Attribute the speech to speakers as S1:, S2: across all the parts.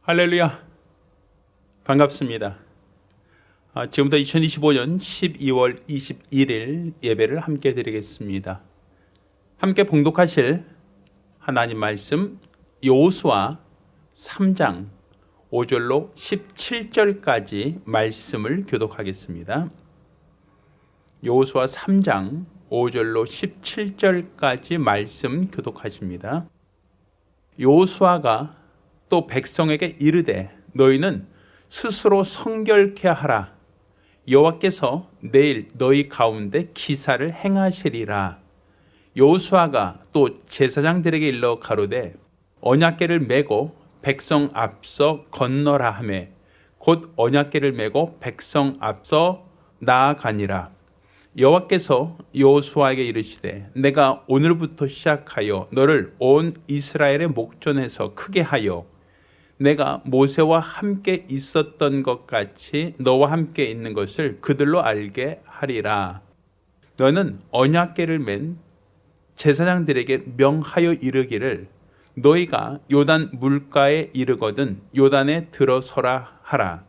S1: 할렐루야, 반갑습니다. 지금부터 2025년 12월 21일 예배를 함께 드리겠습니다. 함께 봉독하실 하나님 말씀 여호수아 3장 5절로 17절까지 말씀을 교독하겠습니다. 여호수아 3장 5절로 17절까지 말씀 교독하십니다. 여호수아가 또 백성에게 이르되 너희는 스스로 성결케 하라. 여호와께서 내일 너희 가운데 기사를 행하시리라. 여호수아가 또 제사장들에게 일러 가로되 언약궤를 메고 백성 앞서 건너라 하매 곧 언약궤를 메고 백성 앞서 나아가니라. 여호와께서 여호수아에게 이르시되 내가 오늘부터 시작하여 너를 온 이스라엘의 목전에서 크게 하여 내가 모세와 함께 있었던 것 같이 너와 함께 있는 것을 그들로 알게 하리라. 너는 언약궤를 맨 제사장들에게 명하여 이르기를 너희가 요단 물가에 이르거든 요단에 들어서라 하라.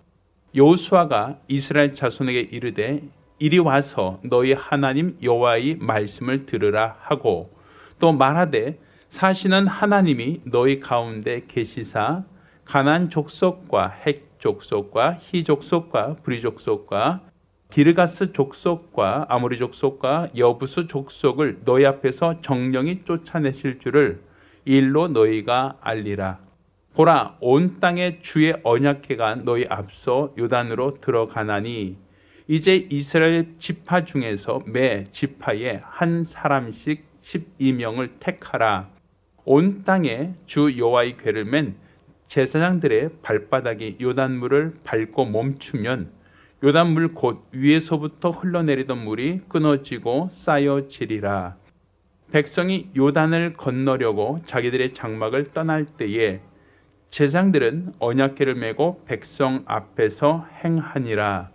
S1: 여호수아가 이스라엘 자손에게 이르되 이리 와서 너희 하나님 여호와의 말씀을 들으라 하고 또 말하되 사시는 하나님이 너희 가운데 계시사 가나안 족속과 헷 족속과 히 족속과 브리 족속과 기르가스 족속과 아모리 족속과 여부스 족속을 너희 앞에서 정령이 쫓아내실 줄을 일로 너희가 알리라. 보라, 온 땅의 주의 언약궤가 너희 앞서 요단으로 들어가나니 이제 이스라엘 지파 중에서 매 지파에 한 사람씩 12명을 택하라. 온 땅에 주 여호와의 궤를 맨 제사장들의 발바닥이 요단물을 밟고 멈추면 요단물 곧 위에서부터 흘러내리던 물이 끊어지고 쌓여지리라. 백성이 요단을 건너려고 자기들의 장막을 떠날 때에 제사장들은 언약궤를 메고 백성 앞에서 행하니라.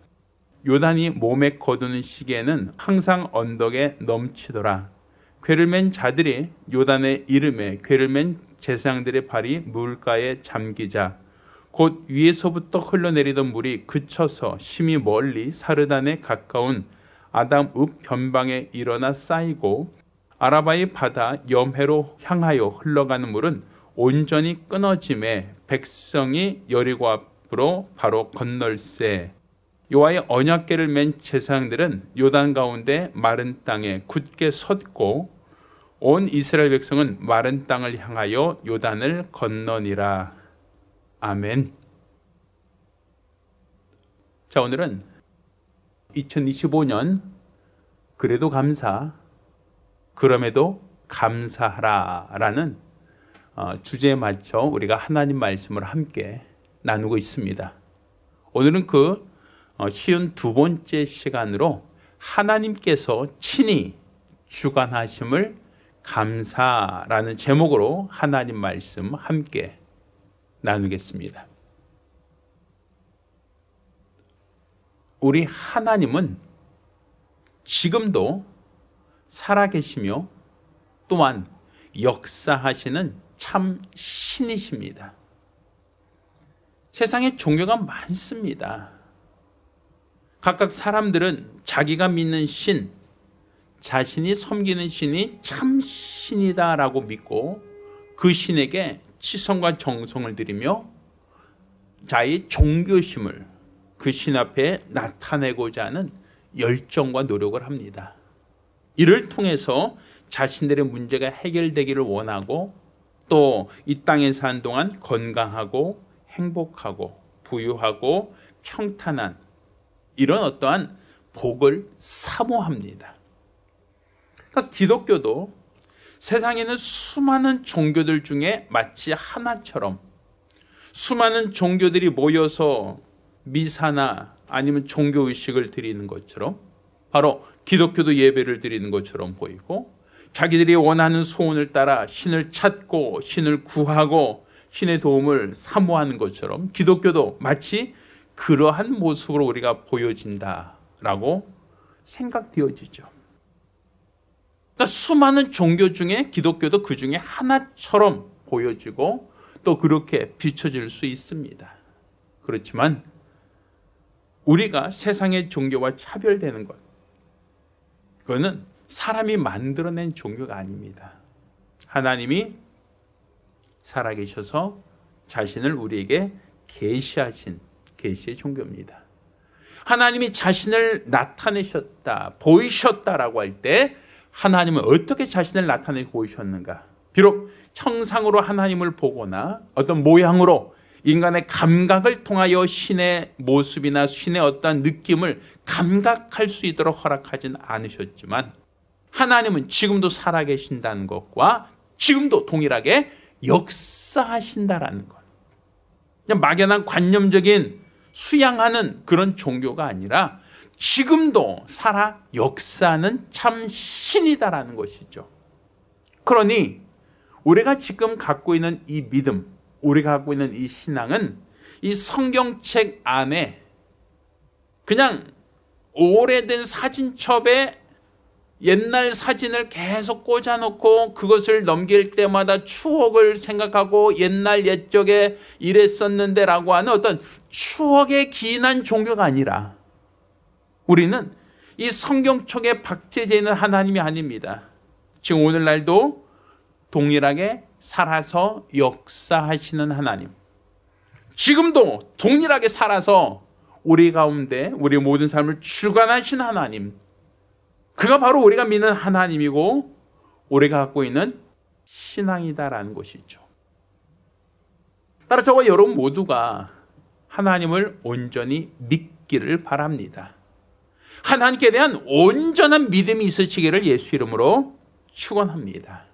S1: 요단이 몸에 거두는 시기에는 항상 언덕에 넘치더라. 궤를 맨 자들이 요단의 이름에 궤를 맨 제사장들의 발이 물가에 잠기자 곧 위에서부터 흘러내리던 물이 그쳐서 심히 멀리 사르단에 가까운 아담읍 변방에 일어나 쌓이고 아라바의 바다 염해로 향하여 흘러가는 물은 온전히 끊어짐에 백성이 여리고 앞으로 바로 건널세. 여호와의 언약궤를 맨 제사장들은 요단 가운데 마른 땅에 굳게 섰고 온 이스라엘 백성은 마른 땅을 향하여 요단을 건너니라. 아멘. 자, 오늘은 2025년 그래도 감사, 그럼에도 감사하라 라는 주제에 맞춰 우리가 하나님 말씀을 함께 나누고 있습니다. 오늘은 그 쉬운 두 번째 시간으로 하나님께서 친히 주관하심을 감사라는 제목으로 하나님 말씀 함께 나누겠습니다. 우리 하나님은 지금도 살아계시며 또한 역사하시는 참 신이십니다. 세상에 종교가 많습니다. 각각 사람들은 자기가 믿는 신, 자신이 섬기는 신이 참 신이다라고 믿고 그 신에게 치성과 정성을 드리며 자의 종교심을 그 신 앞에 나타내고자 하는 열정과 노력을 합니다. 이를 통해서 자신들의 문제가 해결되기를 원하고 또 이 땅에 사는 동안 건강하고 행복하고 부유하고 평탄한 이런 어떠한 복을 사모합니다. 그러니까 기독교도 세상에는 수많은 종교들 중에 마치 하나처럼 수많은 종교들이 모여서 미사나 아니면 종교의식을 드리는 것처럼 바로 기독교도 예배를 드리는 것처럼 보이고 자기들이 원하는 소원을 따라 신을 찾고 신을 구하고 신의 도움을 사모하는 것처럼 기독교도 마치 그러한 모습으로 우리가 보여진다라고 생각되어지죠. 그러니까 수많은 종교 중에 기독교도 그 중에 하나처럼 보여지고 또 그렇게 비춰질 수 있습니다. 그렇지만 우리가 세상의 종교와 차별되는 것, 그거는 사람이 만들어낸 종교가 아닙니다. 하나님이 살아계셔서 자신을 우리에게 계시하신 계시의 종교입니다. 하나님이 자신을 나타내셨다, 보이셨다라고 할 때 하나님은 어떻게 자신을 나타내고 보이셨는가? 비록 형상으로 하나님을 보거나 어떤 모양으로 인간의 감각을 통하여 신의 모습이나 신의 어떤 느낌을 감각할 수 있도록 허락하진 않으셨지만 하나님은 지금도 살아계신다는 것과 지금도 동일하게 역사하신다라는 것. 그냥 막연한 관념적인 수양하는 그런 종교가 아니라 지금도 살아 역사하는 참 신이다라는 것이죠. 그러니 우리가 지금 갖고 있는 이 믿음, 우리가 갖고 있는 이 신앙은 이 성경책 안에 그냥 오래된 사진첩에 옛날 사진을 계속 꽂아놓고 그것을 넘길 때마다 추억을 생각하고 옛날 옛적에 이랬었는데 라고 하는 어떤 추억에 기인한 종교가 아니라 우리는 이 성경책에 박제되어 있는 하나님이 아닙니다. 지금 오늘날도 동일하게 살아서 역사하시는 하나님, 지금도 동일하게 살아서 우리 가운데 우리 모든 삶을 주관하신 하나님, 그가 바로 우리가 믿는 하나님이고 우리가 갖고 있는 신앙이다라는 것이죠. 따라 저와 여러분 모두가 하나님을 온전히 믿기를 바랍니다. 하나님께 대한 온전한 믿음이 있으시기를 예수 이름으로 축원합니다.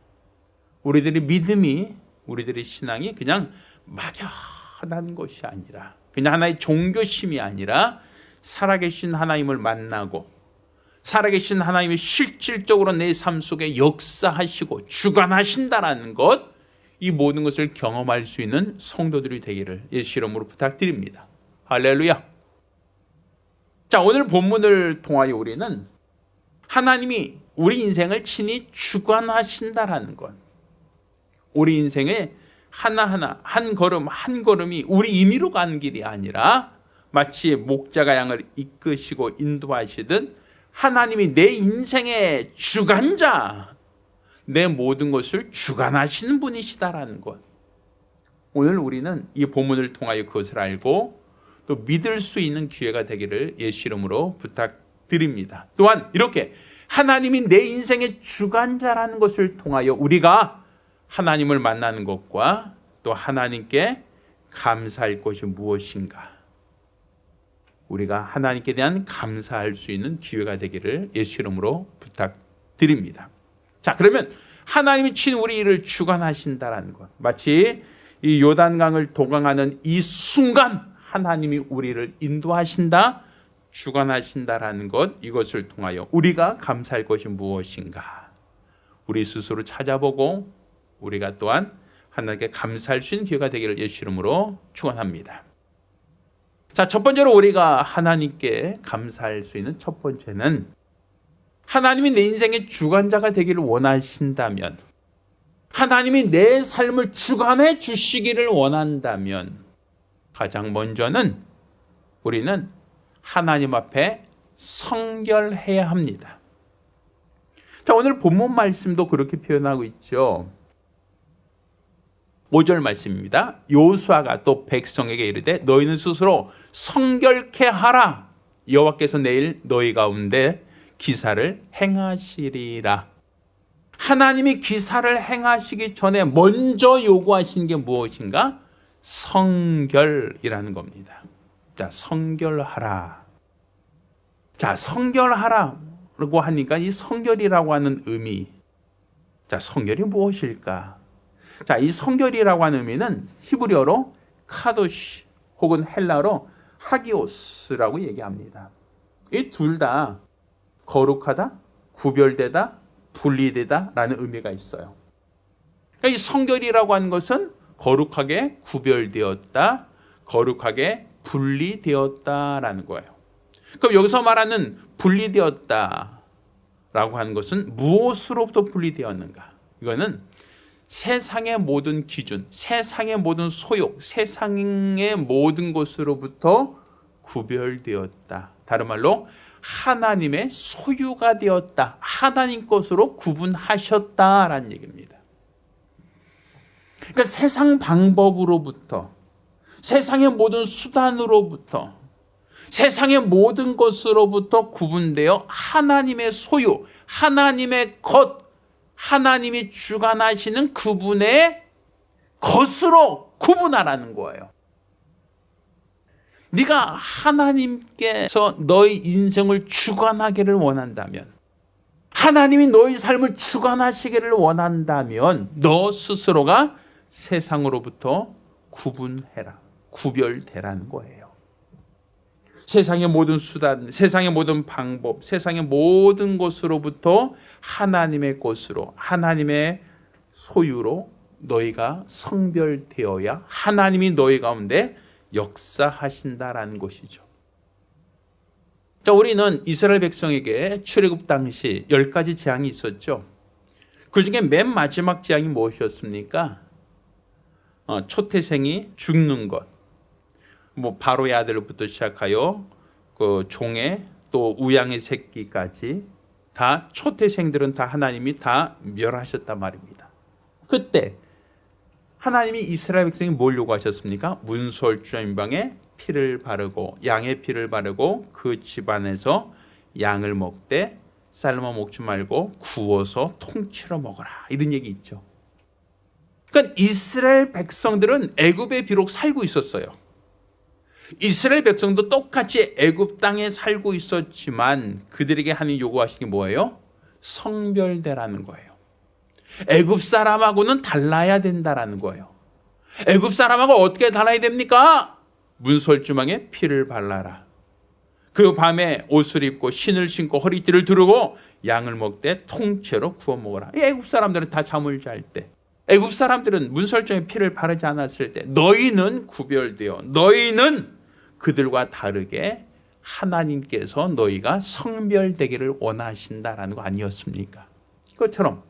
S1: 우리들의 믿음이, 우리들의 신앙이 그냥 막연한 것이 아니라, 그냥 하나의 종교심이 아니라 살아계신 하나님을 만나고 살아계신 하나님이 실질적으로 내 삶 속에 역사하시고 주관하신다라는 것, 이 모든 것을 경험할 수 있는 성도들이 되기를 예수 이름으로 부탁드립니다. 할렐루야. 자, 오늘 본문을 통하여 우리는 하나님이 우리 인생을 친히 주관하신다라는 것, 우리 인생의 하나하나 한 걸음 한 걸음이 우리 임의로 가는 길이 아니라 마치 목자가 양을 이끄시고 인도하시듯 하나님이 내 인생의 주관자, 내 모든 것을 주관하시는 분이시다라는 것, 오늘 우리는 이 본문을 통하여 그것을 알고 또 믿을 수 있는 기회가 되기를 예수 이름으로 부탁드립니다. 또한 이렇게 하나님이 내 인생의 주관자라는 것을 통하여 우리가 하나님을 만나는 것과 또 하나님께 감사할 것이 무엇인가, 우리가 하나님께 대한 감사할 수 있는 기회가 되기를 예수 이름으로 부탁드립니다. 자, 그러면 하나님이 친히 우리 일을 주관하신다라는 것, 마치 이 요단강을 동강하는 이 순간 하나님이 우리를 인도하신다, 주관하신다라는 것, 이것을 통하여 우리가 감사할 것이 무엇인가, 우리 스스로 찾아보고 우리가 또한 하나님께 감사할 수 있는 기회가 되기를 예수 이름으로 축원합니다. 자, 첫 번째로 우리가 하나님께 감사할 수 있는 첫 번째는, 하나님이 내 인생의 주관자가 되기를 원하신다면, 하나님이 내 삶을 주관해 주시기를 원한다면 가장 먼저는 우리는 하나님 앞에 성결해야 합니다. 자, 오늘 본문 말씀도 그렇게 표현하고 있죠. 5절 말씀입니다. 여호수아가 또 백성에게 이르되 너희는 스스로 성결케 하라. 여호와께서 내일 너희 가운데 기사를 행하시리라. 하나님이 기사를 행하시기 전에 먼저 요구하신 게 무엇인가? 성결이라는 겁니다. 자, 성결하라. 자, 성결하라고 하니까 이 성결이라고 하는 의미, 자, 성결이 무엇일까? 자, 이 성결이라고 하는 의미는 히브리어로 카도시 혹은 헬라어로 하기오스라고 얘기합니다. 이 둘 다 거룩하다, 구별되다, 분리되다 라는 의미가 있어요. 이 성결이라고 하는 것은 거룩하게 구별되었다, 거룩하게 분리되었다라는 거예요. 그럼 여기서 말하는 분리되었다라고 하는 것은 무엇으로부터 분리되었는가? 이거는 세상의 모든 기준, 세상의 모든 소욕, 세상의 모든 것으로부터 구별되었다. 다른 말로 하나님의 소유가 되었다. 하나님 것으로 구분하셨다라는 얘기입니다. 그러니까 세상 방법으로부터, 세상의 모든 수단으로부터, 세상의 모든 것으로부터 구분되어 하나님의 소유, 하나님의 것, 하나님이 주관하시는 그분의 것으로 구분하라는 거예요. 네가 하나님께서 너의 인생을 주관하기를 원한다면, 하나님이 너의 삶을 주관하시기를 원한다면 너 스스로가 세상으로부터 구분해라, 구별되라는 거예요. 세상의 모든 수단, 세상의 모든 방법, 세상의 모든 것으로부터 하나님의 것으로, 하나님의 소유로 너희가 성별되어야 하나님이 너희 가운데 역사하신다라는 것이죠. 자, 우리는 이스라엘 백성에게 출애굽 당시 10가지 재앙이 있었죠. 그 중에 맨 마지막 재앙이 무엇이었습니까? 초태생이 죽는 것. 바로의 아들부터 시작하여 그 종의 또 우양의 새끼까지 다 초태생들은 다 하나님이 다 멸하셨단 말입니다. 그때 하나님이 이스라엘 백성이 뭘 요구하셨습니까? 문설주임방에 피를 바르고 양의 피를 바르고 그 집안에서 양을 먹되 삶아 먹지 말고 구워서 통째로 먹어라, 이런 얘기 있죠. 그러니까 이스라엘 백성들은 애굽에 비록 살고 있었어요. 이스라엘 백성도 똑같이 애굽 땅에 살고 있었지만 그들에게 하나님이 요구하신 게 뭐예요? 성별되라는 거예요. 애굽 사람하고는 달라야 된다라는 거예요. 애굽 사람하고 어떻게 달라야 됩니까? 문설주망에 피를 발라라. 그 밤에 옷을 입고 신을 신고 허리띠를 두르고 양을 먹되 통째로 구워 먹어라. 애굽 사람들은 다 잠을 잘 때, 애굽 사람들은 문설주에 피를 바르지 않았을 때 너희는 구별되어, 너희는 그들과 다르게 하나님께서 너희가 성별되기를 원하신다라는 거 아니었습니까? 이것처럼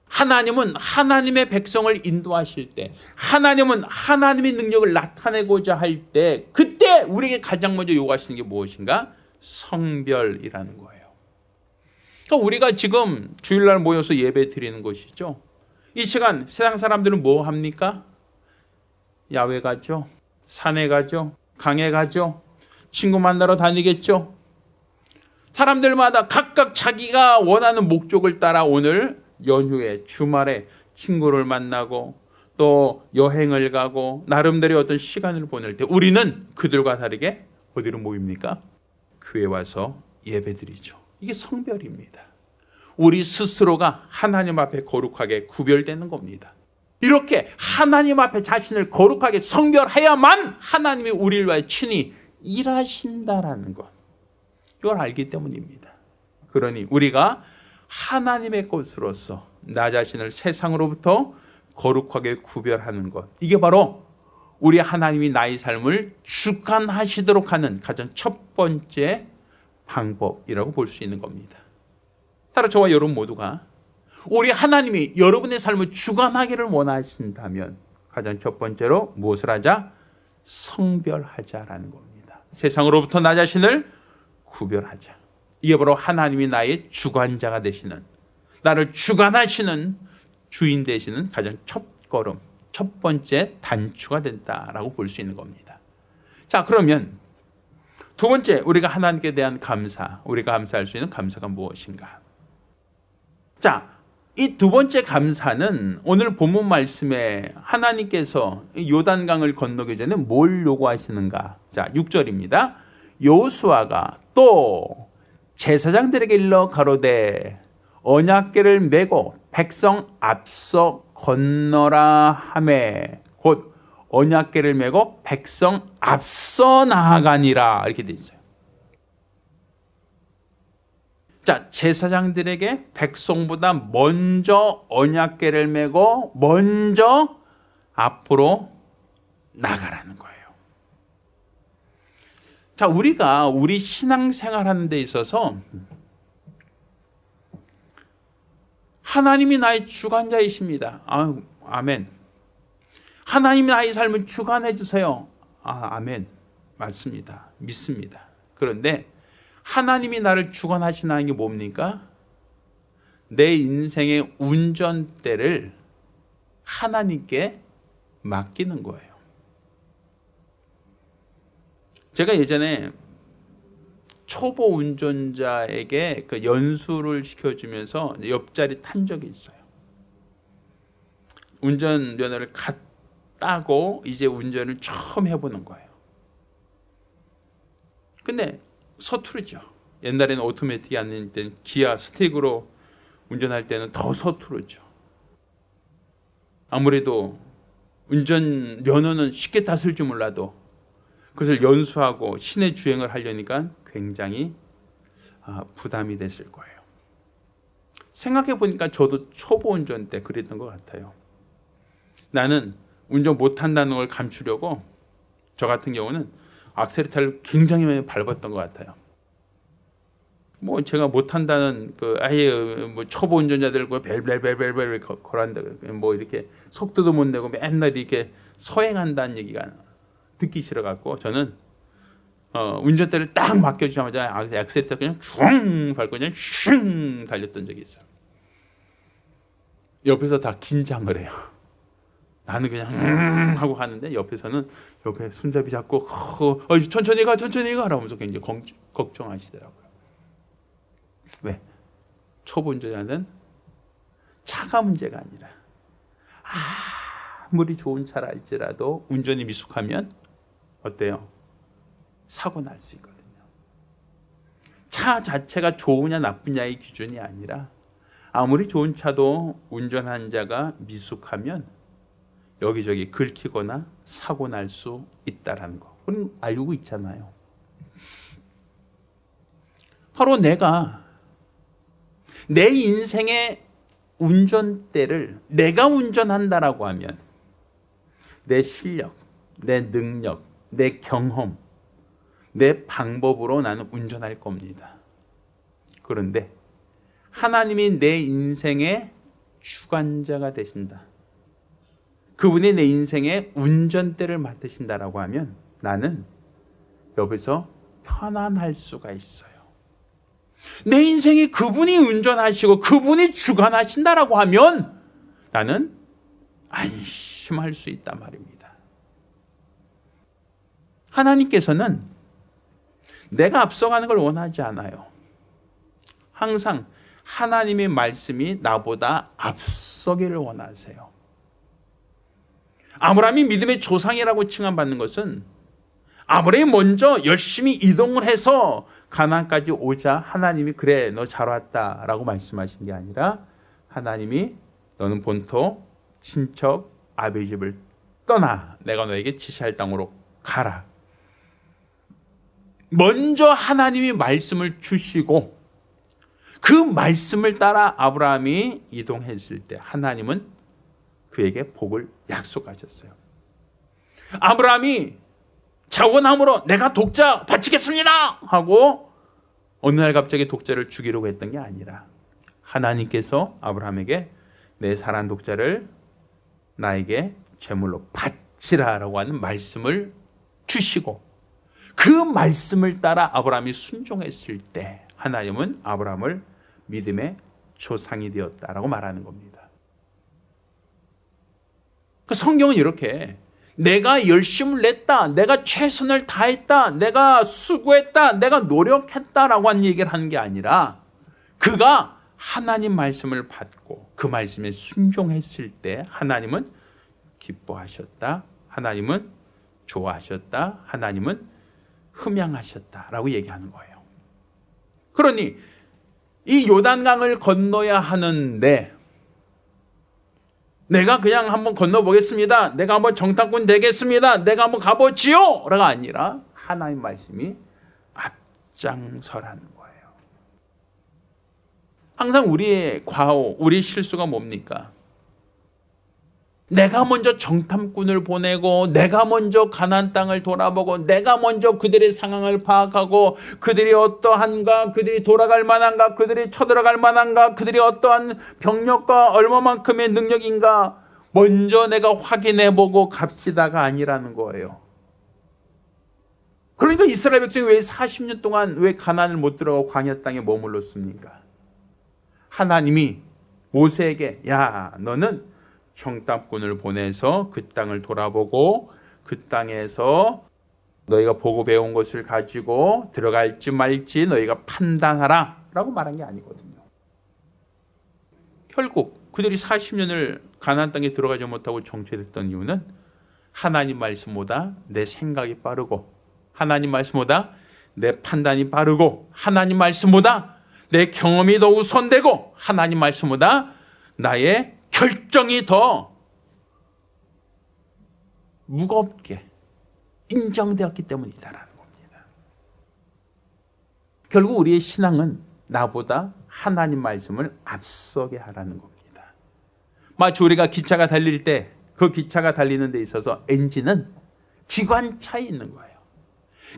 S1: 하나님은 하나님의 백성을 인도하실 때, 하나님은 하나님의 능력을 나타내고자 할 때, 그때 우리에게 가장 먼저 요구하시는 게 무엇인가? 성별이라는 거예요. 그러니까 우리가 지금 주일날 모여서 예배 드리는 것이죠. 이 시간 세상 사람들은 뭐 합니까? 야외 가죠, 산에 가죠, 강에 가죠, 친구 만나러 다니겠죠. 사람들마다 각각 자기가 원하는 목적을 따라 오늘 연휴에, 주말에 친구를 만나고 또 여행을 가고 나름대로 어떤 시간을 보낼 때 우리는 그들과 다르게 어디로 모입니까? 교회 와서 예배드리죠. 이게 성별입니다. 우리 스스로가 하나님 앞에 거룩하게 구별되는 겁니다. 이렇게 하나님 앞에 자신을 거룩하게 성별해야만 하나님이 우리를 위해 친히 일하신다라는 것, 이걸 알기 때문입니다. 그러니 우리가 하나님의 것으로서 나 자신을 세상으로부터 거룩하게 구별하는 것, 이게 바로 우리 하나님이 나의 삶을 주관하시도록 하는 가장 첫 번째 방법이라고 볼 수 있는 겁니다. 따라 저와 여러분 모두가 우리 하나님이 여러분의 삶을 주관하기를 원하신다면 가장 첫 번째로 무엇을 하자? 성별하자라는 겁니다. 세상으로부터 나 자신을 구별하자. 이게 바로 하나님이 나의 주관자가 되시는, 나를 주관하시는 주인 되시는 가장 첫 걸음, 첫 번째 단추가 된다라고 볼 수 있는 겁니다. 자, 그러면 두 번째, 우리가 하나님께 대한 감사, 우리가 감사할 수 있는 감사가 무엇인가? 자, 이 두 번째 감사는 오늘 본문 말씀에 하나님께서 요단강을 건너기 전에 뭘 요구하시는가? 자, 6절입니다. 여호수아가 또 제사장들에게 일러 가로되 언약궤를 메고 백성 앞서 건너라 하매, 곧 언약궤를 메고 백성 앞서 나아가니라, 이렇게 돼 있어요. 자, 제사장들에게 백성보다 먼저 언약궤를 메고 먼저 앞으로 나가라는 거예요. 자, 우리가 우리 신앙생활 하는 데 있어서 하나님이 나의 주관자이십니다. 아멘. 하나님이 나의 삶을 주관해 주세요. 아멘. 맞습니다. 믿습니다. 그런데 하나님이 나를 주관하시는 게 뭡니까? 내 인생의 운전대를 하나님께 맡기는 거예요. 제가 예전에 초보 운전자에게 그 연수를 시켜주면서 옆자리 탄 적이 있어요. 운전면허를 따고 이제 운전을 처음 해보는 거예요. 근데 서투르죠. 옛날에는 오토매틱이 아닐 때는 기아 스틱으로 운전할 때는 더 서투르죠. 아무래도 운전 면허는 쉽게 땄을 줄 몰라도 그것을 연수하고 시내 주행을 하려니까 굉장히 부담이 됐을 거예요. 생각해 보니까 저도 초보 운전 때 그랬던 것 같아요. 나는 운전 못한다는 걸 감추려고 저 같은 경우는 악셀레터를 굉장히 많이 밟았던 것 같아요. 뭐 제가 못한다는 그 아예 뭐 초보 운전자들 그 벨벨벨벨벨 걸한다 뭐 이렇게 속도도 못 내고 맨날 이렇게 서행한다는 얘기가 듣기 싫어 갖고 저는 운전대를 딱 맡겨주자마자 악셀레터 그냥 슝 밟고 그냥 슝 달렸던 적이 있어요. 옆에서 다 긴장을 해요. 나는 그냥 하고 가는데 옆에서는 옆에 손잡이 잡고 천천히 가 이러면서 굉장히 걱정하시더라고요. 왜? 초보 운전자는 차가 문제가 아니라 아무리 좋은 차라 할지라도 운전이 미숙하면 어때요? 사고 날 수 있거든요. 차 자체가 좋으냐 나쁘냐의 기준이 아니라 아무리 좋은 차도 운전한 자가 미숙하면 여기저기 긁히거나 사고 날 수 있다라는 거. 우리는 알고 있잖아요. 바로 내가 내 인생의 운전대를 내가 운전한다라고 하면 내 실력, 내 능력, 내 경험, 내 방법으로 나는 운전할 겁니다. 그런데 하나님이 내 인생의 주관자가 되신다. 그분이 내 인생의 운전대를 맡으신다라고 하면 나는 여기서 편안할 수가 있어요. 내 인생이 그분이 운전하시고 그분이 주관하신다라고 하면 나는 안심할 수 있단 말입니다. 하나님께서는 내가 앞서가는 걸 원하지 않아요. 항상 하나님의 말씀이 나보다 앞서기를 원하세요. 아브라함이 믿음의 조상이라고 칭함받는 것은 아브라함이 먼저 열심히 이동을 해서 가나안까지 오자 하나님이 그래 너 잘 왔다라고 말씀하신 게 아니라 하나님이 너는 본토 친척 아버지 집을 떠나 내가 너에게 지시할 땅으로 가라. 먼저 하나님이 말씀을 주시고 그 말씀을 따라 아브라함이 이동했을 때 하나님은 그에게 복을 약속하셨어요. 아브라함이 자원함으로 내가 독자 바치겠습니다 하고 어느 날 갑자기 독자를 죽이려고 했던 게 아니라 하나님께서 아브라함에게 내 사랑 독자를 나에게 제물로 바치라라고 하는 말씀을 주시고 그 말씀을 따라 아브라함이 순종했을 때 하나님은 아브라함을 믿음의 조상이 되었다라고 말하는 겁니다. 그 성경은 이렇게 내가 열심을 냈다, 내가 최선을 다했다, 내가 수고했다, 내가 노력했다라고 하는 얘기를 하는 게 아니라 그가 하나님 말씀을 받고 그 말씀에 순종했을 때 하나님은 기뻐하셨다, 하나님은 좋아하셨다, 하나님은 흠양하셨다라고 얘기하는 거예요. 그러니 이 요단강을 건너야 하는데 내가 그냥 한번 건너보겠습니다. 내가 한번 정탐꾼 되겠습니다. 내가 한번 가보지요. 라가 아니라 하나님 말씀이 앞장서라는 거예요. 항상 우리의 과오, 우리의 실수가 뭡니까? 내가 먼저 정탐꾼을 보내고 내가 먼저 가나안 땅을 돌아보고 내가 먼저 그들의 상황을 파악하고 그들이 어떠한가, 그들이 돌아갈 만한가, 그들이 쳐들어갈 만한가, 그들이 어떠한 병력과 얼마만큼의 능력인가 먼저 내가 확인해보고 갑시다가 아니라는 거예요. 그러니까 이스라엘 백성이 왜 40년 동안 왜 가나안을 못 들어가고 광야 땅에 머물렀습니까? 하나님이 모세에게 야 너는 정탐꾼을 보내서 그 땅을 돌아보고 그 땅에서 너희가 보고 배운 것을 가지고 들어갈지 말지 너희가 판단하라 라고 말한 게 아니거든요. 결국 그들이 40년을 가나안 땅에 들어가지 못하고 정체됐던 이유는 하나님 말씀보다 내 생각이 빠르고 하나님 말씀보다 내 판단이 빠르고 하나님 말씀보다 내 경험이 더 우선되고 하나님 말씀보다 나의 결정이 더 무겁게 인정되었기 때문이다라는 겁니다. 결국 우리의 신앙은 나보다 하나님 말씀을 앞서게 하라는 겁니다. 마치 우리가 기차가 달릴 때 그 기차가 달리는 데 있어서 엔진은 기관차에 있는 거예요.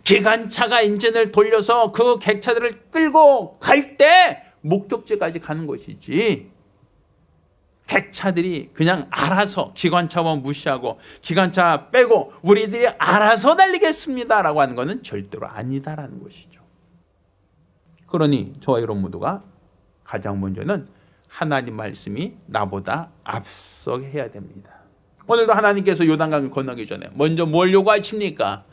S1: 기관차가 엔진을 돌려서 그 객차들을 끌고 갈 때 목적지까지 가는 것이지 객차들이 그냥 알아서 기관차만 무시하고 기관차 빼고 우리들이 알아서 달리겠습니다라고 하는 것은 절대로 아니다라는 것이죠. 그러니 저와 여러분 모두가 가장 먼저는 하나님 말씀이 나보다 앞서게 해야 됩니다. 오늘도 하나님께서 요단강을 건너기 전에 먼저 뭘 요구하십니까?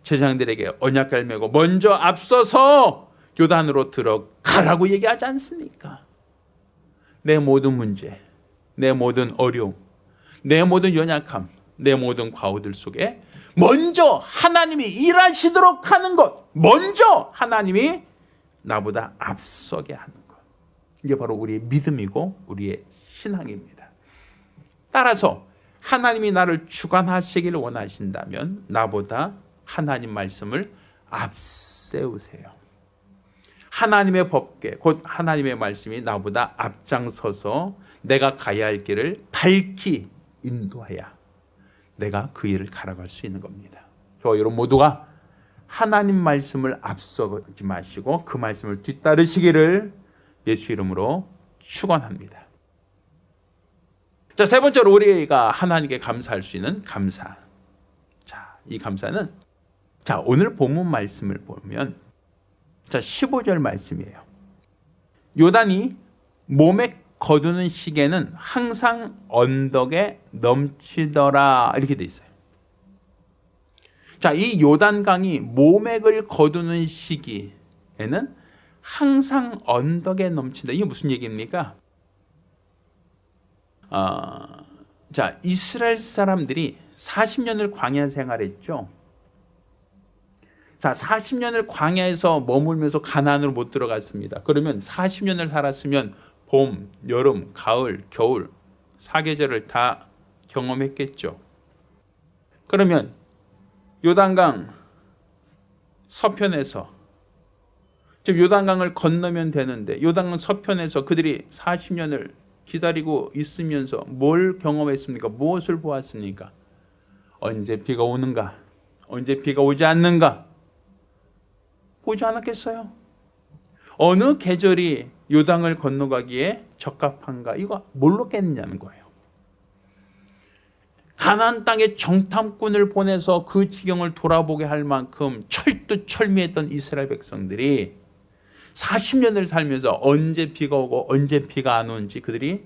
S1: 제사장들에게 언약궤를 메고 먼저 앞서서 요단으로 들어가라고 얘기하지 않습니까? 내 모든 문제, 내 모든 어려움, 내 모든 연약함, 내 모든 과오들 속에 먼저 하나님이 일하시도록 하는 것, 먼저 하나님이 나보다 앞서게 하는 것. 이게 바로 우리의 믿음이고 우리의 신앙입니다. 따라서 하나님이 나를 주관하시기를 원하신다면 나보다 하나님 말씀을 앞세우세요. 하나님의 법궤, 곧 하나님의 말씀이 나보다 앞장서서 내가 가야 할 길을 밝히 인도해야 내가 그 일을 갈아갈 수 있는 겁니다. 저와 여러분 모두가 하나님 말씀을 앞서지 마시고 그 말씀을 뒤따르시기를 예수 이름으로 축원합니다. 자, 세 번째로 우리가 하나님께 감사할 수 있는 감사. 자, 이 감사는 오늘 본문 말씀을 보면 15절 말씀이에요. 요단이 몸에 거두는 시계는 항상 언덕에 넘치더라 이렇게 돼 있어요. 자, 이 요단강이 모맥을 거두는 시기에는 항상 언덕에 넘친다. 이게 무슨 얘기입니까? 자, 이스라엘 사람들이 40년을 광야 생활했죠. 자, 40년을 광야에서 머물면서 가나안으로 못 들어갔습니다. 그러면 40년을 살았으면 봄, 여름, 가을, 겨울 4계절을 다 경험했겠죠. 그러면 요단강 서편에서 즉 요단강을 건너면 되는데 요단강 서편에서 그들이 40년을 기다리고 있으면서 뭘 경험했습니까? 무엇을 보았습니까? 언제 비가 오는가? 언제 비가 오지 않는가? 보지 않았겠어요? 어느 계절이 요단을 건너가기에 적합한가? 이거 뭘로 깼느냐는 거예요. 가나안 땅에 정탐꾼을 보내서 그 지경을 돌아보게 할 만큼 철두철미했던 이스라엘 백성들이 40년을 살면서 언제 비가 오고 언제 비가 안 오는지 그들이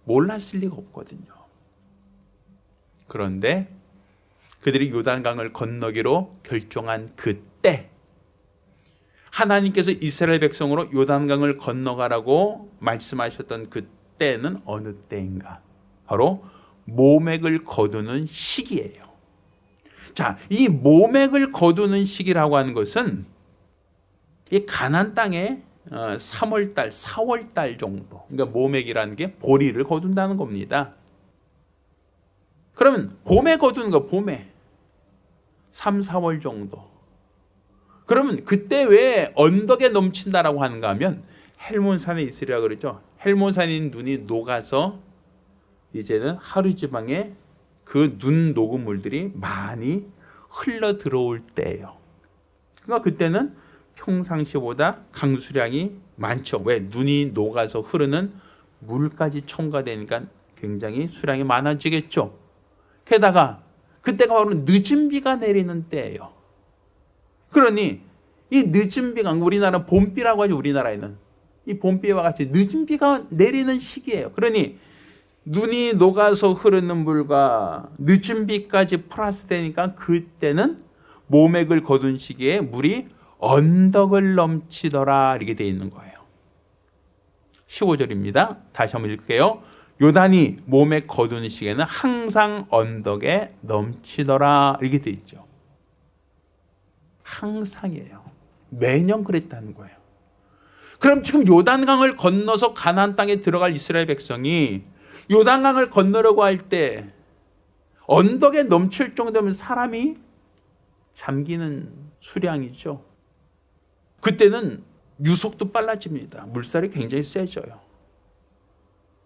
S1: 몰랐을 리가 없거든요. 그런데 그들이 요단강을 건너기로 결정한 그때 하나님께서 이스라엘 백성으로 요단강을 건너가라고 말씀하셨던 그때는 어느 때인가? 바로 모맥을 거두는 시기예요. 자, 이 모맥을 거두는 시기라고 하는 것은 이 가나안 땅에 3월달, 4월달 정도, 그러니까 모맥이라는 게 보리를 거둔다는 겁니다. 그러면 봄에 거두는 거, 봄에 3, 4월 정도. 그러면 그때 왜 언덕에 넘친다라고 하는가 하면 헬몬산에 있으리라 그러죠. 헬몬산인 눈이 녹아서 이제는 하루 지방에 그 눈 녹은 물들이 많이 흘러 들어올 때예요. 그러니까 그때는 평상시보다 강수량이 많죠. 왜? 눈이 녹아서 흐르는 물까지 첨가되니까 굉장히 수량이 많아지겠죠. 게다가 그때가 바로 늦은 비가 내리는 때예요. 그러니 이 늦은 비가, 우리나라 봄비라고 하죠. 우리나라에는 이 봄비와 같이 늦은 비가 내리는 시기예요. 그러니 눈이 녹아서 흐르는 물과 늦은 비까지 플러스 되니까 그때는 모맥을 거둔 시기에 물이 언덕을 넘치더라 이렇게 되어 있는 거예요. 15절입니다. 다시 한번 읽을게요. 요단이 모맥 거두는 시기에는 항상 언덕에 넘치더라 이렇게 되어 있죠. 항상이에요. 매년 그랬다는 거예요. 그럼 지금 요단강을 건너서 가나안 땅에 들어갈 이스라엘 백성이 요단강을 건너려고 할 때 언덕에 넘칠 정도면 사람이 잠기는 수량이죠. 그때는 유속도 빨라집니다. 물살이 굉장히 세져요.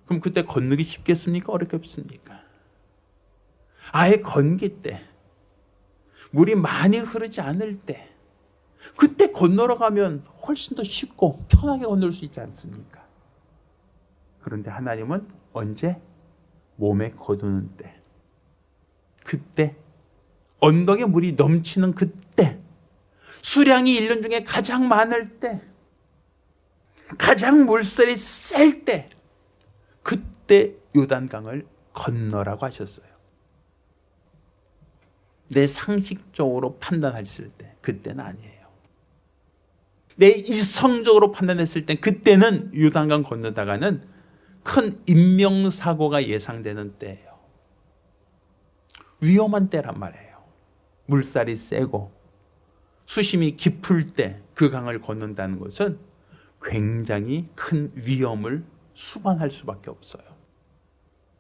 S1: 그럼 그때 건너기 쉽겠습니까? 어렵겠습니까? 아예 건기 때, 물이 많이 흐르지 않을 때, 그때 건너러 가면 훨씬 더 쉽고 편하게 건널 수 있지 않습니까? 그런데 하나님은 언제? 몸에 거두는 때, 그때, 언덕에 물이 넘치는 그때, 수량이 1년 중에 가장 많을 때, 가장 물살이 셀 때, 그때 요단강을 건너라고 하셨어요. 내 상식적으로 판단했을 때 그때는 아니에요. 내 이성적으로 판단했을 때 그때는 요단강 건너다가는 큰 인명사고가 예상되는 때예요. 위험한 때란 말이에요. 물살이 세고 수심이 깊을 때 그 강을 건넌다는 것은 굉장히 큰 위험을 수반할 수밖에 없어요.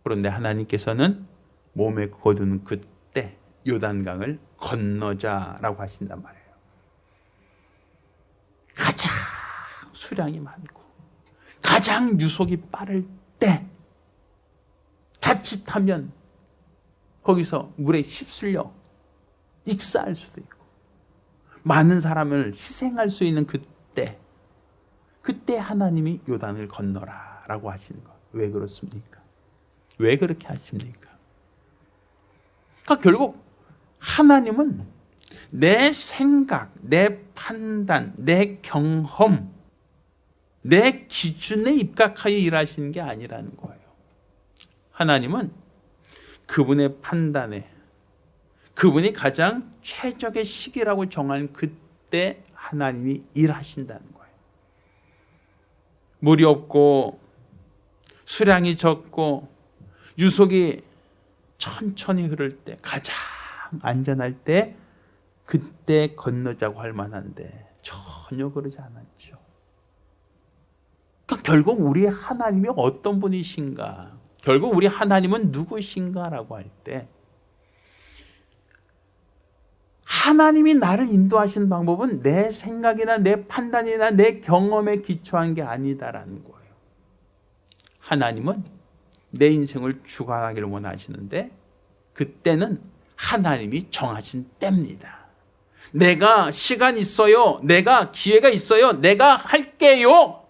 S1: 그런데 하나님께서는 몸에 거두는 그때 요단강을 건너자라고 하신단 말이에요. 가장 수량이 많고 가장 유속이 빠를 때 자칫하면 거기서 물에 휩쓸려 익사할 수도 있고 많은 사람을 희생할 수 있는 그때 하나님이 요단을 건너라 라고 하시는 것. 왜 그렇습니까? 왜 그렇게 하십니까? 그러니까 결국 하나님은 내 생각, 내 판단, 내 경험, 내 기준에 입각하여 일하시는 게 아니라는 거예요. 하나님은 그분의 판단에, 그분이 가장 최적의 시기라고 정한 그때 하나님이 일하신다는 거예요. 물이 없고 수량이 적고 유속이 천천히 흐를 때, 가장 안전할 때 그때 건너자고 할 만한데 전혀 그러지 않았죠. 그러니까 결국 우리 하나님이 어떤 분이신가, 결국 우리 하나님은 누구신가라고 할 때 하나님이 나를 인도하시는 방법은 내 생각이나 내 판단이나 내 경험에 기초한 게 아니다라는 거예요. 하나님은 내 인생을 주관하기를 원하시는데 그때는 하나님이 정하신 때입니다. 내가 시간 있어요. 내가 기회가 있어요. 내가 할게요.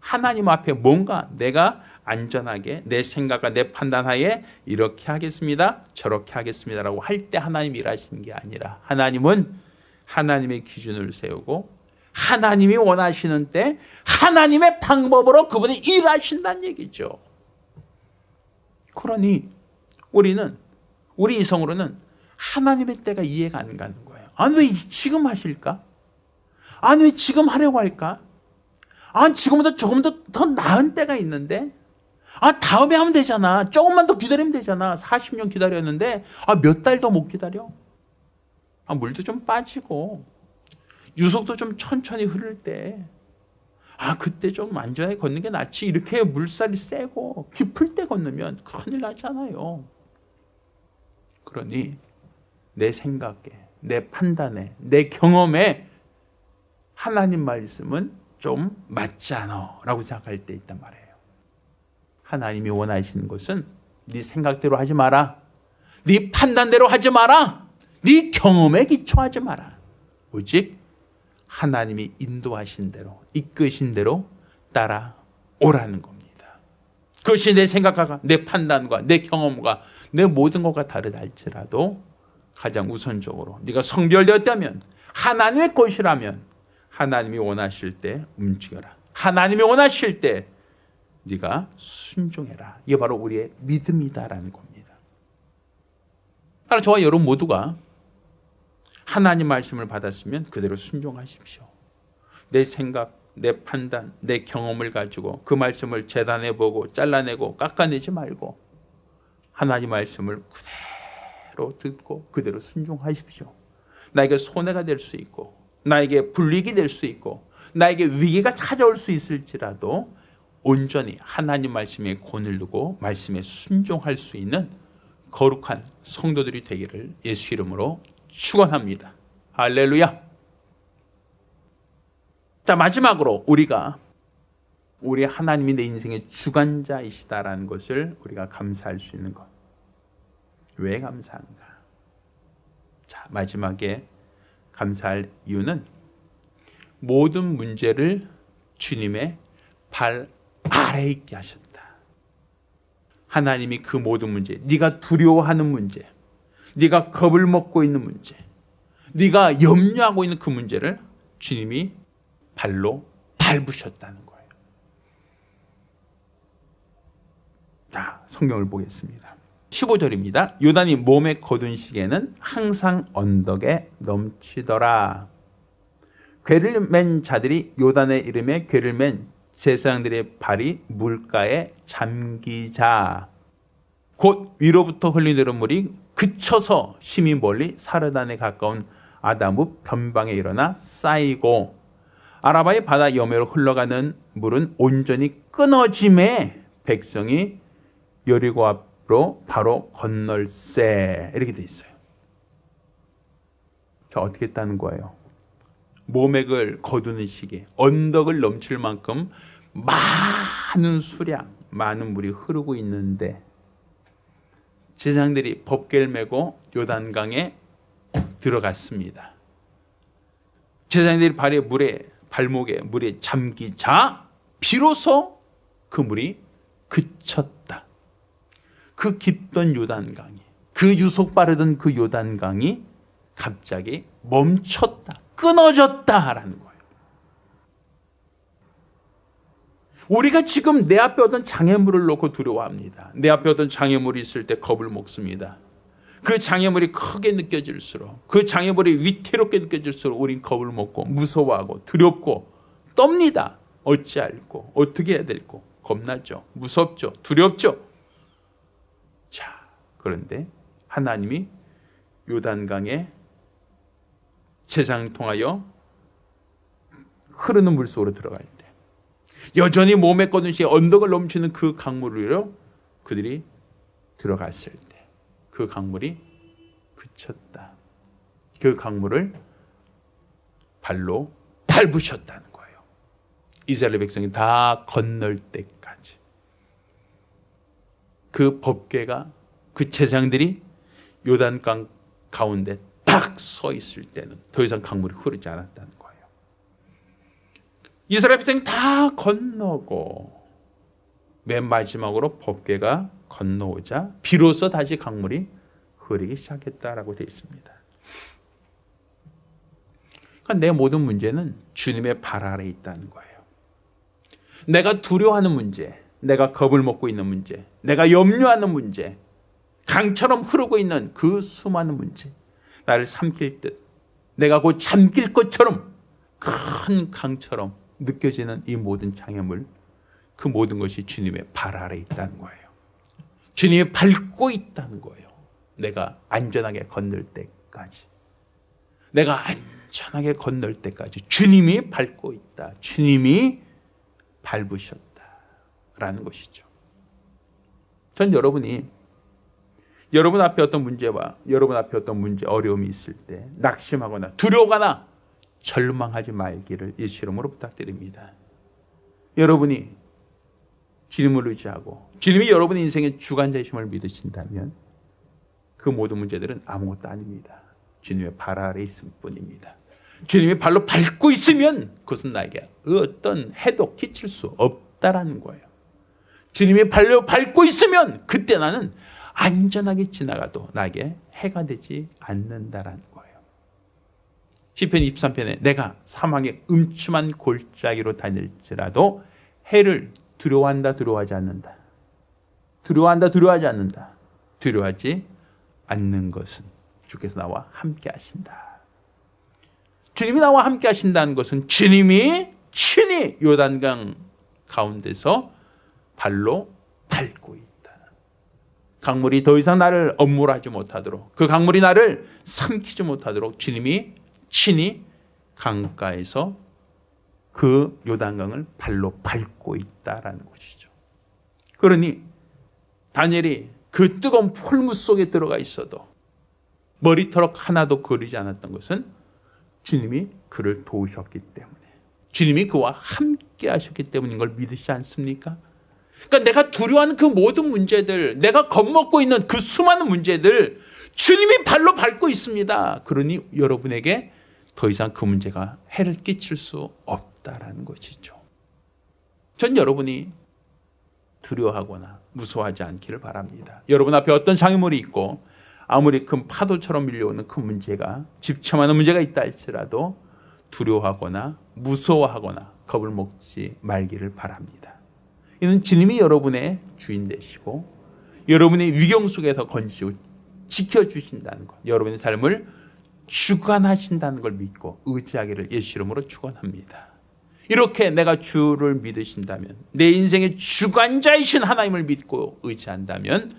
S1: 하나님 앞에 뭔가 내가 안전하게 내 생각과 내 판단하에 이렇게 하겠습니다. 저렇게 하겠습니다라고 할 때 하나님이 일하시는 게 아니라 하나님은 하나님의 기준을 세우고 하나님이 원하시는 때 하나님의 방법으로 그분이 일하신다는 얘기죠. 그러니 우리는 우리 이성으로는 하나님의 때가 이해가 안 가는 거예요. 아니 왜 지금 하실까? 아니 왜 지금 하려고 할까? 아 지금보다 조금 더 나은 때가 있는데 아 다음에 하면 되잖아. 조금만 더 기다리면 되잖아. 40년 기다렸는데 몇 달 더 못 기다려? 물도 좀 빠지고 유속도 좀 천천히 흐를 때 그때 좀 안전하게 걷는 게 낫지. 이렇게 물살이 세고 깊을 때 건너면 큰일 나잖아요. 그러니 내 생각에, 내 판단에, 내 경험에 하나님 말씀은 좀 맞지 않아 라고 생각할 때 있단 말이에요. 하나님이 원하시는 것은 네 생각대로 하지 마라. 네 판단대로 하지 마라. 네 경험에 기초하지 마라. 오직 하나님이 인도하신 대로, 이끄신 대로 따라오라는 겁니다. 그것이 내 생각과 내 판단과 내 경험과 내 모든 것과 다르다 할지라도 가장 우선적으로 네가 성별되었다면, 하나님의 것이라면 하나님이 원하실 때 움직여라. 하나님이 원하실 때 네가 순종해라. 이게 바로 우리의 믿음이다라는 겁니다. 그러나 저와 여러분 모두가 하나님 말씀을 받았으면 그대로 순종하십시오. 내 생각, 내 판단, 내 경험을 가지고 그 말씀을 재단해보고 잘라내고 깎아내지 말고 하나님 말씀을 그대로 듣고 그대로 순종하십시오. 나에게 손해가 될 수 있고, 나에게 불이익이 될 수 있고, 나에게 위기가 찾아올 수 있을지라도 온전히 하나님 말씀에 권을 두고 말씀에 순종할 수 있는 거룩한 성도들이 되기를 예수 이름으로 축원합니다. 할렐루야. 자, 마지막으로 우리 하나님이 내 인생의 주관자이시다라는 것을 우리가 감사할 수 있는 것. 왜 감사한가? 자, 마지막에 감사할 이유는 모든 문제를 주님의 발 아래에 있게 하셨다. 하나님이 그 모든 문제, 네가 두려워하는 문제, 네가 겁을 먹고 있는 문제, 네가 염려하고 있는 그 문제를 주님이 발로 밟으셨다는 거예요. 자, 성경을 보겠습니다. 15절입니다. 요단이 몸에 거둔 시계는 항상 언덕에 넘치더라. 궤를 맨 자들이 요단의 이름에 궤를 맨 제사장들의 발이 물가에 잠기자 곧 위로부터 흘리는 물이 그쳐서 심히 멀리 사르단에 가까운 아다무 변방에 일어나 쌓이고 아라바의 바다 여매로 흘러가는 물은 온전히 끊어짐에 백성이 여리고 앞으로 바로 건널세. 이렇게 돼 있어요. 자, 어떻게 했다는 거예요? 모맥을 거두는 시기에 언덕을 넘칠 만큼 많은 수량, 많은 물이 흐르고 있는데 제사장들이 법궤를 메고 요단강에 들어갔습니다. 제사장들이 발목에 물에 잠기자 비로소 그 물이 그쳤다. 그 깊던 요단강이, 그 유속 빠르던 그 요단강이 갑자기 멈췄다. 끊어졌다라는 거예요. 우리가 지금 내 앞에 어떤 장애물을 놓고 두려워합니다. 내 앞에 어떤 장애물이 있을 때 겁을 먹습니다. 그 장애물이 크게 느껴질수록, 그 장애물이 위태롭게 느껴질수록 우린 겁을 먹고 무서워하고 두렵고 떱니다. 어찌할꼬, 어떻게 해야 될꼬, 겁나죠. 무섭죠. 두렵죠. 자, 그런데 하나님이 요단강에 제사장 통하여 흐르는 물속으로 들어갈 때 여전히 몸에 거둔 시에 언덕을 넘치는 그 강물 위로 그들이 들어갔을 때 그 강물이 그쳤다. 그 강물을 발로 밟으셨다는 거예요. 이스라엘 백성이 다 건널 때까지. 그 법궤가, 그 제사장들이 요단강 가운데 딱 서 있을 때는 더 이상 강물이 흐르지 않았다는 거예요. 이스라엘 백성이 다 건너고 맨 마지막으로 법궤가 건너오자 비로소 다시 강물이 흐르기 시작했다라고 되어 있습니다. 그러니까 내 모든 문제는 주님의 발 아래에 있다는 거예요. 내가 두려워하는 문제, 내가 겁을 먹고 있는 문제, 내가 염려하는 문제, 강처럼 흐르고 있는 그 수많은 문제, 나를 삼킬 듯 내가 곧 잠길 것처럼 큰 강처럼 느껴지는 이 모든 장애물, 그 모든 것이 주님의 발 아래에 있다는 거예요. 주님이 밟고 있다는 거예요. 내가 안전하게 건널 때까지, 내가 안전하게 건널 때까지 주님이 밟고 있다. 주님이 밟으셨다라는 것이죠. 전 여러분이 여러분 앞에 어떤 문제와 여러분 앞에 어떤 어려움이 있을 때 낙심하거나 두려워하거나 절망하지 말기를 예수 이름으로 부탁드립니다. 여러분이 주님을 의지하고 주님이 여러분의 인생의 주관자이심을 믿으신다면 그 모든 문제들은 아무것도 아닙니다. 주님의 발 아래에 있을 뿐입니다. 주님의 발로 밟고 있으면 그것은 나에게 어떤 해도 끼칠 수 없다라는 거예요. 주님의 발로 밟고 있으면 그때 나는 안전하게 지나가도 나에게 해가 되지 않는다라는 거예요. 시편 23편에 내가 사망의 음침한 골짜기로 다닐지라도 해를 두려워한다 두려워하지 않는다. 두려워한다 두려워하지 않는다. 두려워하지 않는 것은 주께서 나와 함께 하신다. 주님이 나와 함께 하신다는 것은 주님이 친히 요단강 가운데서 발로 밟고 있다. 강물이 더 이상 나를 엄물하지 못하도록, 그 강물이 나를 삼키지 못하도록 주님이 친히 강가에서 그 요단강을 발로 밟고 있다라는 것이죠. 그러니 다니엘이 그 뜨거운 풀무 속에 들어가 있어도 머리털럭 하나도 거리지 않았던 것은 주님이 그를 도우셨기 때문에, 주님이 그와 함께 하셨기 때문인 걸 믿으시지 않습니까? 그러니까 내가 두려워하는 그 모든 문제들, 내가 겁먹고 있는 그 수많은 문제들 주님이 발로 밟고 있습니다. 그러니 여러분에게 더 이상 그 문제가 해를 끼칠 수 없다라는 것이죠. 전 여러분이 두려워하거나 무서워하지 않기를 바랍니다. 여러분 앞에 어떤 장애물이 있고 아무리 큰 파도처럼 밀려오는 그 문제가, 집착하는 문제가 있다 할지라도 두려워하거나 무서워하거나 겁을 먹지 말기를 바랍니다. 이는 주님이 여러분의 주인 되시고 여러분의 위경 속에서 건지고 지켜주신다는 것, 여러분의 삶을 주관하신다는 걸 믿고 의지하기를 예수 이름으로 축원합니다. 이렇게 내가 주를 믿으신다면, 내 인생의 주관자이신 하나님을 믿고 의지한다면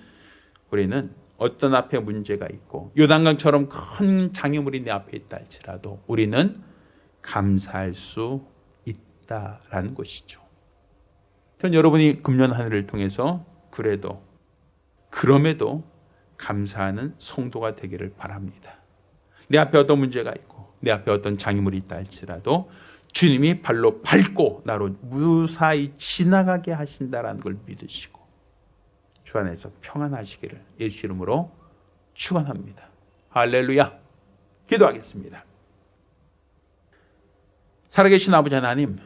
S1: 우리는 어떤 앞에 문제가 있고 요단강처럼 큰 장애물이 내 앞에 있다 할지라도 우리는 감사할 수 있다라는 것이죠. 전 여러분이 금년 한 해를 통해서 그럼에도 감사하는 성도가 되기를 바랍니다. 내 앞에 어떤 문제가 있고 내 앞에 어떤 장애물이 있다 할지라도 주님이 발로 밟고 나로 무사히 지나가게 하신다라는 걸 믿으시고 주 안에서 평안하시기를 예수 이름으로 축원합니다. 할렐루야. 기도하겠습니다. 살아계신 아버지 하나님,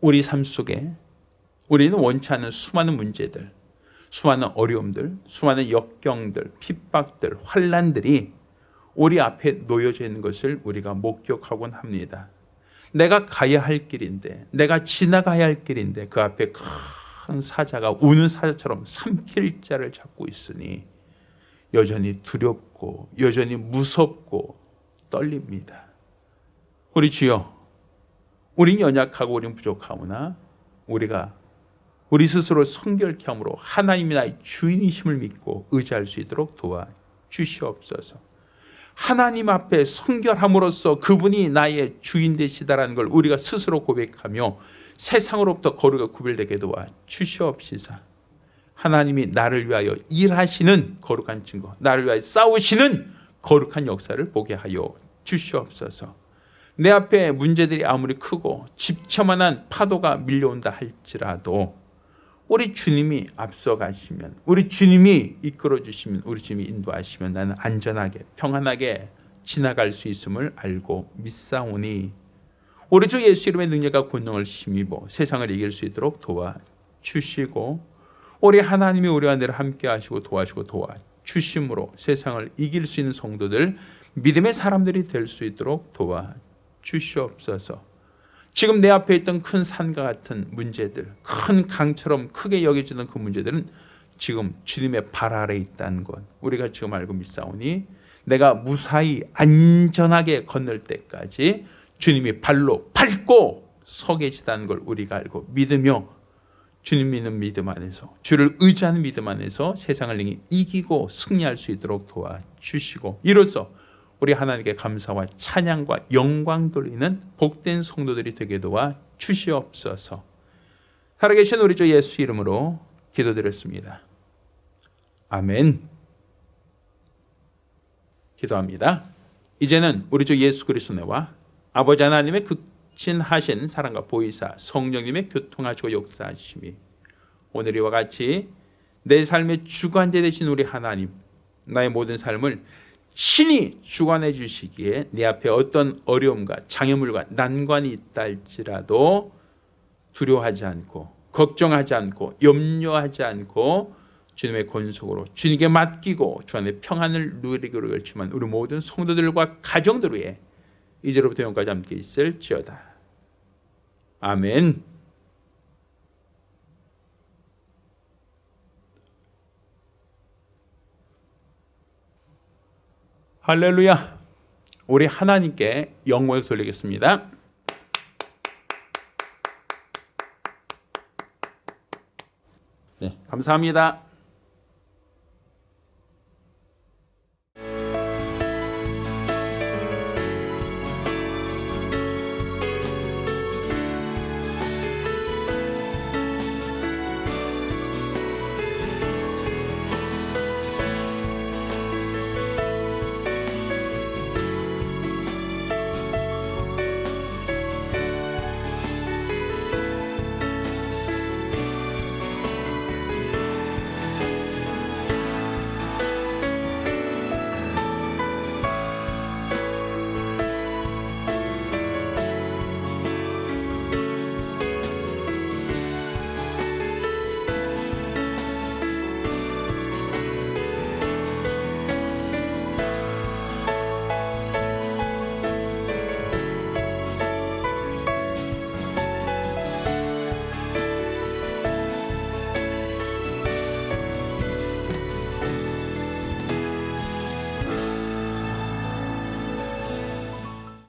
S1: 우리 삶 속에 우리는 원치 않는 수많은 문제들, 수많은 어려움들, 수많은 역경들, 핍박들, 환난들이 우리 앞에 놓여져 있는 것을 우리가 목격하곤 합니다. 내가 가야 할 길인데, 내가 지나가야 할 길인데 그 앞에 큰 사자가 우는 사자처럼 삼킬 자를 잡고 있으니 여전히 두렵고 여전히 무섭고 떨립니다. 우리 주여, 우린 연약하고 우린 부족하오나 우리가 우리 스스로 성결케 함으로 하나님이 나의 주인이심을 믿고 의지할 수 있도록 도와주시옵소서. 하나님 앞에 성결함으로써 그분이 나의 주인 되시다라는 걸 우리가 스스로 고백하며 세상으로부터 거룩하게 구별되게 도와주시옵시사. 하나님이 나를 위하여 일하시는 거룩한 증거, 나를 위하여 싸우시는 거룩한 역사를 보게 하여 주시옵소서. 내 앞에 문제들이 아무리 크고 집처만한 파도가 밀려온다 할지라도 우리 주님이 앞서가시면, 우리 주님이 이끌어주시면, 우리 주님이 인도하시면 나는 안전하게 평안하게 지나갈 수 있음을 알고 믿사오니 우리 주 예수 이름의 능력과 권능을 힘입어 세상을 이길 수 있도록 도와주시고 우리 하나님이 우리와 늘 함께 하시고 도와주시고 도와주심으로 세상을 이길 수 있는 성도들, 믿음의 사람들이 될 수 있도록 도와주시옵소서. 지금 내 앞에 있던 큰 산과 같은 문제들, 큰 강처럼 크게 여겨지는 그 문제들은 지금 주님의 발 아래에 있다는 것 우리가 지금 알고 믿사오니 내가 무사히 안전하게 건널 때까지 주님이 발로 밟고 서 계시다는 걸 우리가 알고 믿으며 주님 믿는 믿음 안에서, 주를 의지하는 믿음 안에서 세상을 이기고 승리할 수 있도록 도와주시고 이로써 우리 하나님께 감사와 찬양과 영광 돌리는 복된 성도들이 되게 도와 주시옵소서. 살아계신 우리 주 예수 이름으로 기도드렸습니다. 아멘. 기도합니다. 이제는 우리 주 예수 그리스도와 아버지 하나님의 극진하신 사랑과 보이사 성령님의 교통하시고 역사하심이 오늘 이와 같이 내 삶의 주관자 되신 우리 하나님, 나의 모든 삶을 친히 주관해 주시기에 내 앞에 어떤 어려움과 장애물과 난관이 있다 할지라도 두려워하지 않고 걱정하지 않고 염려하지 않고 주님의 권속으로 주님께 맡기고 주 안에 평안을 누리기로 결심한 우리 모든 성도들과 가정들 위해 이제로부터 영까지 함께 있을지어다. 아멘. 할렐루야. 우리 하나님께 영광을 돌리겠습니다. 네, 감사합니다.